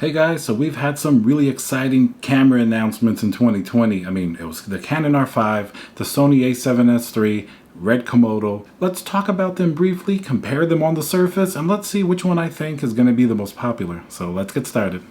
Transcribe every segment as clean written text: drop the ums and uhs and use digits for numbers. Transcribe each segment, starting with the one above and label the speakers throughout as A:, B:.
A: Hey guys, so we've had some really exciting camera announcements in 2020. I mean, it was the Canon R5, the Sony A7S III, Red Komodo. Let's talk about them briefly, compare them on the surface, and let's see which one I think is going to be the most popular. So let's get started.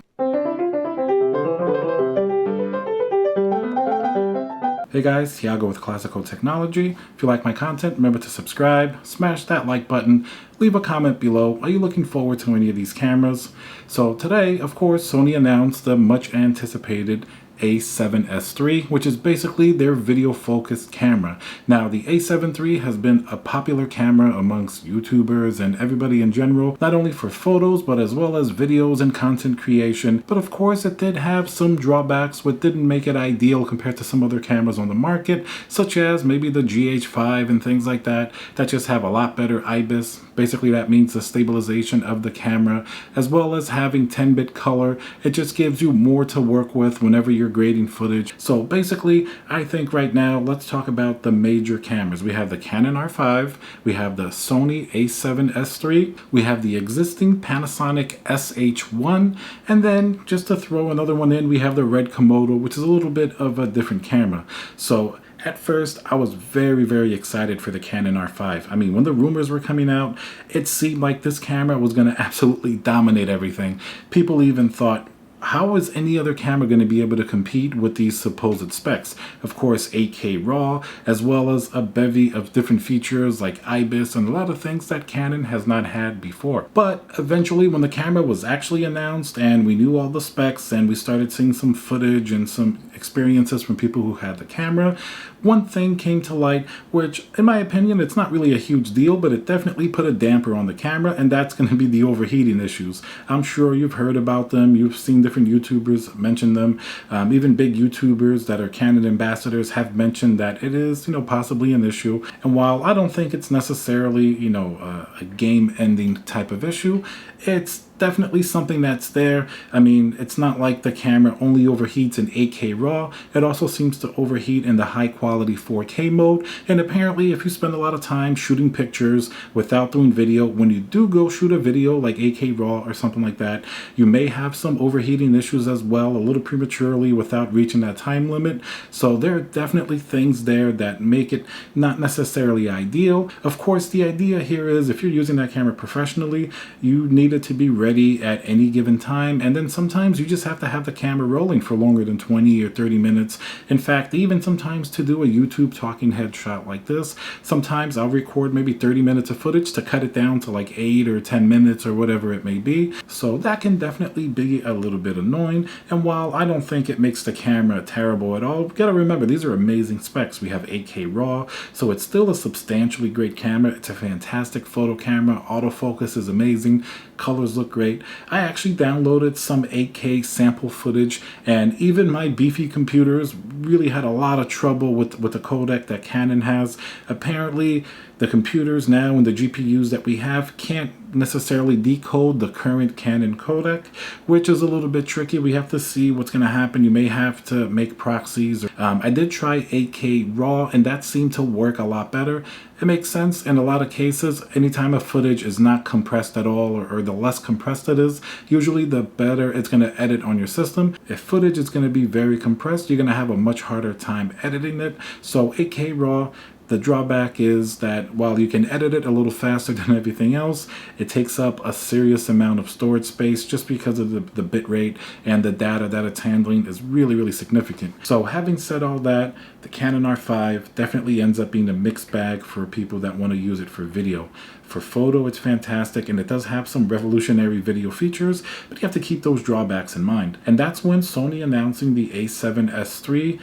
A: Hey guys, Thiago with Classical Technology. If you like my content, remember to subscribe, smash that like button, leave a comment below. Are you looking forward to any of these cameras? So today, of course, Sony announced the much anticipated A7S III, which is basically their video-focused camera. Now, the A7 III has been a popular camera amongst YouTubers and everybody in general, not only for photos, but as well as videos and content creation. But of course, it did have some drawbacks, which didn't make it ideal compared to some other cameras on the market, such as maybe the GH5 and things like that just have a lot better IBIS. Basically, that means the stabilization of the camera, as well as having 10-bit color. It just gives you more to work with whenever you're grading footage. So basically, I think right now, let's talk about the major cameras. We have the Canon R5, we have the Sony A7S III, we have the existing Panasonic S1H, and then just to throw another one in, we have the Red Komodo, which is a little bit of a different camera. So at first, I was very excited for the Canon R5. I mean, when the rumors were coming out, it seemed like this camera was going to absolutely dominate everything. People even thought, how is any other camera going to be able to compete with these supposed specs? Of course, 8K RAW, as well as a bevy of different features like IBIS and a lot of things that Canon has not had before. But eventually, when the camera was actually announced and we knew all the specs and we started seeing some footage and some experiences from people who had the camera, one thing came to light, which in my opinion, it's not really a huge deal, but it definitely put a damper on the camera, and that's going to be the overheating issues. I'm sure you've heard about them. You've seen different YouTubers mention them. Even big YouTubers that are Canon ambassadors have mentioned that it is, possibly an issue. And while I don't think it's necessarily, a game-ending type of issue, it's definitely something that's there. I mean, it's not like the camera only overheats in 8K RAW. It also seems to overheat in the high quality 4K mode. And apparently, if you spend a lot of time shooting pictures without doing video, when you do go shoot a video like 8K RAW or something like that, you may have some overheating issues as well, a little prematurely without reaching that time limit. So there are definitely things there that make it not necessarily ideal. Of course, the idea here is if you're using that camera professionally, you need it to be ready at any given time, and then sometimes you just have to have the camera rolling for longer than 20 or 30 minutes. In fact, even sometimes to do a YouTube talking head shot like this, sometimes I'll record maybe 30 minutes of footage to cut it down to like 8 or 10 minutes or whatever it may be. So that can definitely be a little bit annoying, and while I don't think it makes the camera terrible at all, you gotta remember these are amazing specs. We have 8K RAW, so it's still a substantially great camera. It's a fantastic photo camera. Autofocus is amazing. Colors look great. I actually downloaded some 8K sample footage, and even my beefy computers really had a lot of trouble with the codec that Canon has. Apparently, the computers now and the GPUs that we have can't necessarily decode the current Canon codec, which is a little bit tricky. We have to see what's going to happen. You may have to make proxies. I did try 8K RAW, and that seemed to work a lot better. It makes sense in a lot of cases. Anytime a footage is not compressed at all, or the less compressed it is, usually the better it's going to edit on your system. If footage is going to be very compressed, you're going to have a much harder time editing it. So 8K RAW, the drawback is that while you can edit it a little faster than everything else, it takes up a serious amount of storage space just because of the bit rate, and the data that it's handling is really significant. So having said all that, the Canon R5 definitely ends up being a mixed bag for people that want to use it for video. For photo, it's fantastic, and it does have some revolutionary video features, but you have to keep those drawbacks in mind. And that's when Sony announcing the A7S III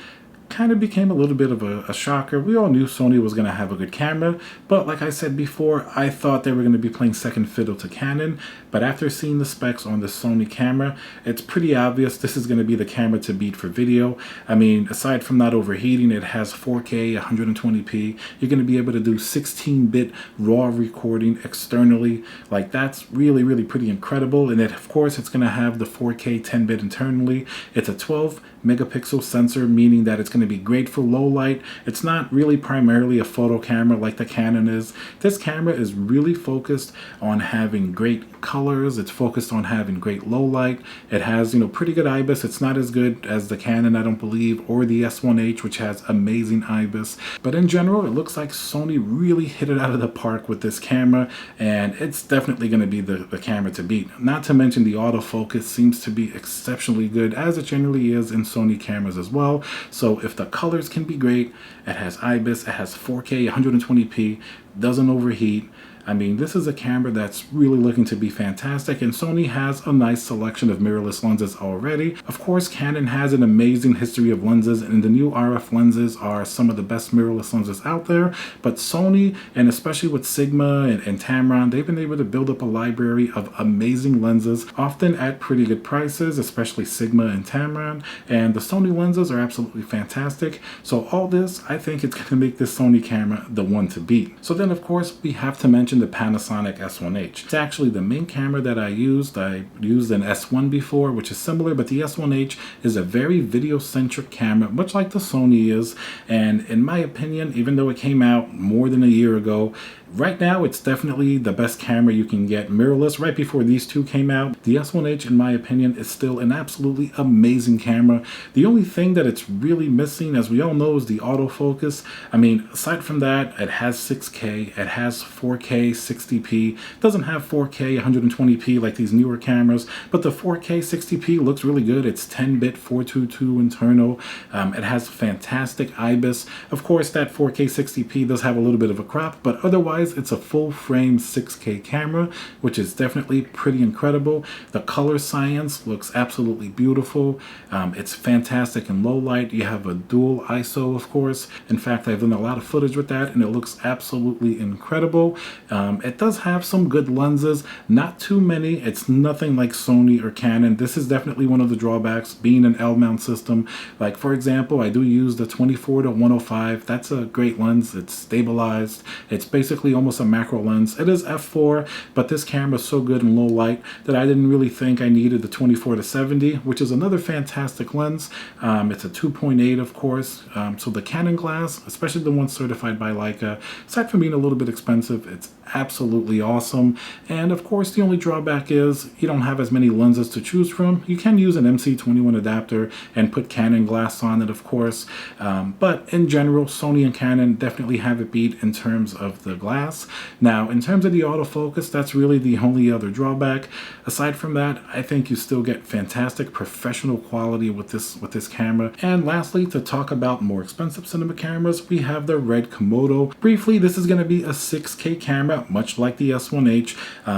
A: kind of became a little bit of a shocker. We all knew Sony was going to have a good camera, but like I said before, I thought they were going to be playing second fiddle to Canon. But after seeing the specs on the Sony camera, it's pretty obvious this is going to be the camera to beat for video. I mean, aside from not overheating, it has 4K 120p. You're going to be able to do 16-bit RAW recording externally. Like, that's really pretty incredible. And then of course it's going to have the 4K 10-bit internally. It's a 12 megapixel sensor, meaning that it's going going to be great for low light. It's not really primarily a photo camera like the Canon is. This camera is really focused on having great colors. It's focused on having great low light. It has, pretty good IBIS. It's not as good as the Canon, I don't believe, or the S1H, which has amazing IBIS. But in general, it looks like Sony really hit it out of the park with this camera, and it's definitely going to be the camera to beat. Not to mention the autofocus seems to be exceptionally good, as it generally is in Sony cameras as well. So if the colors can be great, it has IBIS, it has 4K 120p, doesn't overheat. I mean, this is a camera that's really looking to be fantastic, and Sony has a nice selection of mirrorless lenses already. Of course, Canon has an amazing history of lenses, and the new RF lenses are some of the best mirrorless lenses out there. But Sony, and especially with Sigma and Tamron, they've been able to build up a library of amazing lenses, often at pretty good prices, especially Sigma and Tamron. And the Sony lenses are absolutely fantastic. So all this, I think it's going to make this Sony camera the one to beat. So then, of course, we have to mention the Panasonic S1H. It's actually the main camera that I used. I used an S1 before, which is similar, but the S1H is a very video-centric camera, much like the Sony is. And in my opinion, even though it came out more than a year ago, right now it's definitely the best camera you can get mirrorless. Right before these two came out, the S1H, in my opinion, is still an absolutely amazing camera. The only thing that it's really missing, as we all know, is the autofocus. I mean, aside from that, it has 6K, it has 4K 60p. It doesn't have 4K 120p like these newer cameras, but the 4K 60p looks really good. It's 10-bit 422 internal. It has fantastic IBIS. Of course, that 4K 60p does have a little bit of a crop, but otherwise it's a full frame 6K camera, which is definitely pretty incredible. The color science looks absolutely beautiful. It's fantastic in low light. You have a dual ISO, of course. In fact, I've done a lot of footage with that, and it looks absolutely incredible. It does have some good lenses, not too many. It's nothing like Sony or Canon. This is definitely one of the drawbacks, being an L-mount system. Like, for example, I do use the 24-105. That's a great lens. It's stabilized. It's basically almost a macro lens. It is f4, but this camera is so good in low light that I didn't really think I needed the 24-70, which is another fantastic lens. It's a 2.8, of course. So the Canon glass, especially the one certified by Leica, aside from being a little bit expensive, it's absolutely awesome. And of course, the only drawback is you don't have as many lenses to choose from. You can use an MC21 adapter and put Canon glass on it, of course. But in general, Sony and Canon definitely have it beat in terms of the glass. Now, in terms of the autofocus, that's really the only other drawback. Aside from that, I think you still get fantastic professional quality with this camera. And lastly, to talk about more expensive cinema cameras, we have the red Komodo. Briefly, this is going to be a 6K camera, much like the S1H.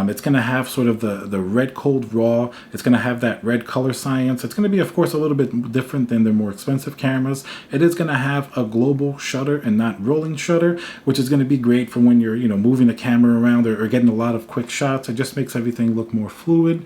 A: It's going to have sort of the red cold raw. It's going to have that red color science. It's going to be, of course, a little bit different than the more expensive cameras. It is going to have a global shutter and not rolling shutter, which is going to be great for when you're, moving the camera around or getting a lot of quick shots. It just makes everything look more fluid.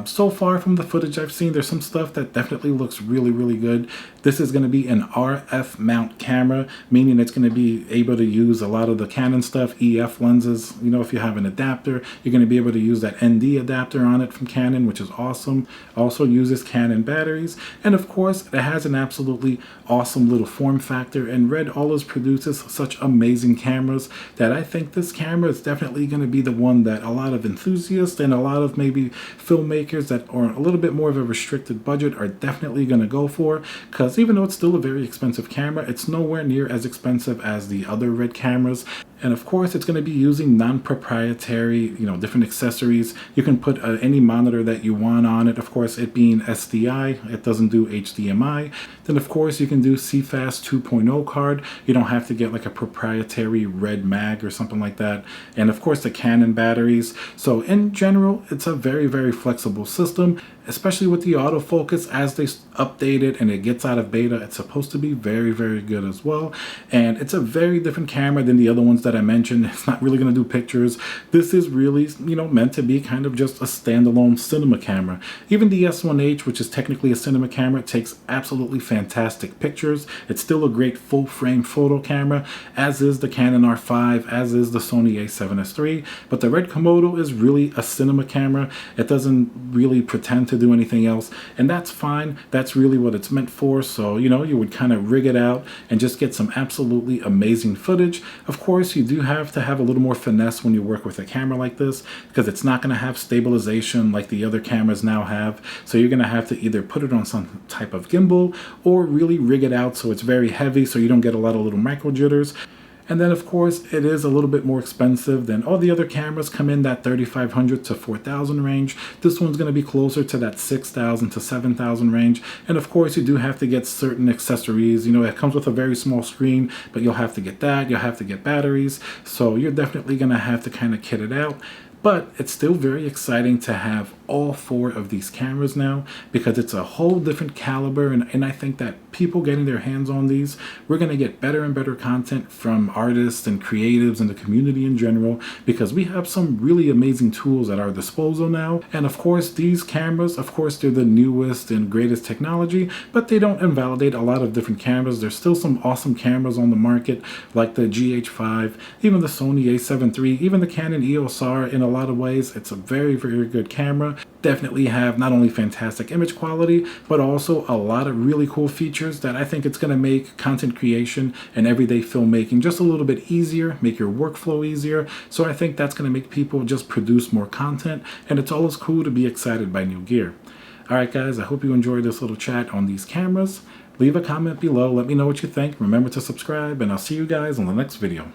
A: So far from the footage I've seen, there's some stuff that definitely looks really, really good. This is going to be an RF mount camera, meaning it's going to be able to use a lot of the Canon stuff, EF lenses. If you have an adapter, you're going to be able to use that ND adapter on it from Canon, which is awesome. Also uses Canon batteries. And of course, it has an absolutely awesome little form factor, and Red always produces such amazing cameras that I think this camera is definitely going to be the one that a lot of enthusiasts and a lot of maybe filmmakers that are a little bit more of a restricted budget are definitely going to go for, because even though it's still a very expensive camera, it's nowhere near as expensive as the other Red cameras. And of course, it's going to be using non-proprietary, different accessories. You can put any monitor that you want on it. Of course, it being SDI, it doesn't do HDMI. Then, of course, you can do CFast 2.0 card. You don't have to get like a proprietary Red mag or something like that. And of course, the Canon batteries. So in general, it's a very, very flexible system, especially with the autofocus. As they update it and it gets out of beta, it's supposed to be very, very good as well. And it's a very different camera than the other ones that I mentioned. It's not really going to do pictures. This is really, meant to be kind of just a standalone cinema camera. Even the S1H, which is technically a cinema camera, takes absolutely fantastic pictures. It's still a great full frame photo camera, as is the Canon R5, as is the Sony A7S III. But the Red Komodo is really a cinema camera. It doesn't really pretend to to do anything else, and that's fine. That's really what it's meant for. So, you know, you would kind of rig it out and just get some absolutely amazing footage. Of course, you do have to have a little more finesse when you work with a camera like this, because it's not going to have stabilization like the other cameras now have. So you're going to have to either put it on some type of gimbal or really rig it out so it's very heavy so you don't get a lot of little micro jitters. And then of course it is a little bit more expensive than all the other cameras. Come in that $3,500 to $4,000 range. This one's going to be closer to that $6,000 to $7,000 range. And of course you do have to get certain accessories. You know, it comes with a very small screen, but you'll have to get that. You'll have to get batteries. So you're definitely going to have to kind of kit it out. But it's still very exciting to have all four of these cameras now, because it's a whole different caliber, and I think that people getting their hands on these, we're going to get better and better content from artists and creatives and the community in general, because we have some really amazing tools at our disposal now. And of course these cameras, of course they're the newest and greatest technology, but they don't invalidate a lot of different cameras. There's still some awesome cameras on the market, like the GH5, even the Sony A7 III, even the Canon EOS R. In a lot of ways it's a very, very good camera. Definitely have not only fantastic image quality, but also a lot of really cool features that I think it's going to make content creation and everyday filmmaking just a little bit easier, make your workflow easier. So I think that's going to make people just produce more content, and it's always cool to be excited by new gear. Alright guys, I hope you enjoyed this little chat on these cameras. Leave a comment below, let me know what you think. Remember to subscribe, and I'll see you guys on the next video.